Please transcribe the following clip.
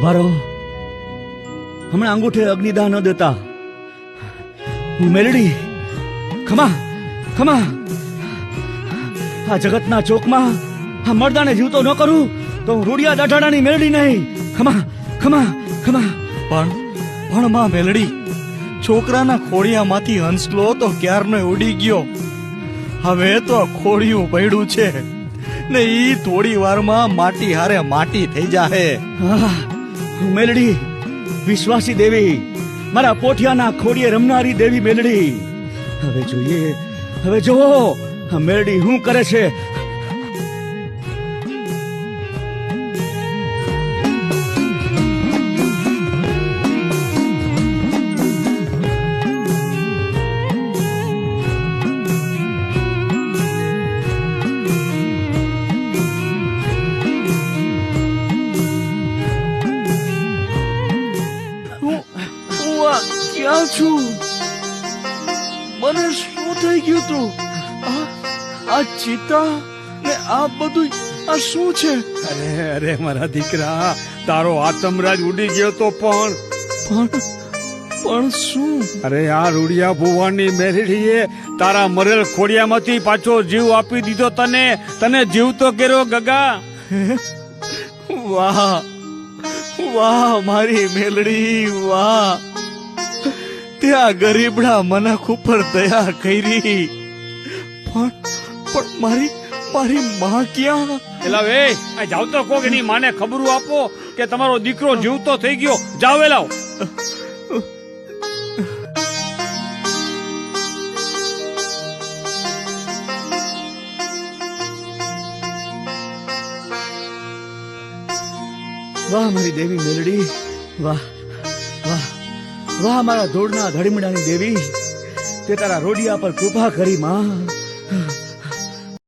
ઉભા રહો. હમણાં અંગૂઠે અગ્નિદાન ન દેતા. મેલડી, ખમા ખમા. આ જગતના ચોકમાં આ મર્દાને જીવતો ન કરું તો હું રૂડિયા દાઢાડાની મેલડી નહીં. ખમા ખમા ખમા. પણ માં મેલડી, છોકરાના ખોડિયામાંથી હંસલો તો ક્યારનો ઉડી ગયો. હવે તો ખોડિયું પડ્યું છે ને ઈ થોડી વારમાં માટી હારે માટી થઈ જાહે. મેલડી, વિશ્વાસી દેવી, મારા પોઠિયાના ખોડીએ રમનારી દેવી મેલડી. હવે જોઈએ, હવે જોવો આ મેલડી શું કરે છે. ક્યાં છું? મને શું થઈ ગયું તું? આ ચિતા ને આ બધું આ શું છે? અરે મારા દીકરા, તારો આતમરાજ ઉડી ગયો તો પણ શું? અરે આ રૂડિયા ભુવાની મેરડીએ તારા મરેલ ખોડિયામાંથી પાછો જીવ આપી દીધો. તને જીવતો કર્યો ગગા. વાહ વાહ મારી મેલડી, વાહ. ત્યાં ગરીબડા મનખ ઉપર દયા કરી. પણ મારી માં ક્યાં? એલા વે, આ જાવ તો કોક એની માને ખબરું આપો કે તમારો દીકરો જીવતો થઈ ગયો. જાવ એલાવ. વાહ મારી દેવી મેલડી, વાહ વાહ વાહ. મારા ધોળના ધડીમડાની દેવી, તે તારા રોડિયા પર કૃપા કરી માં.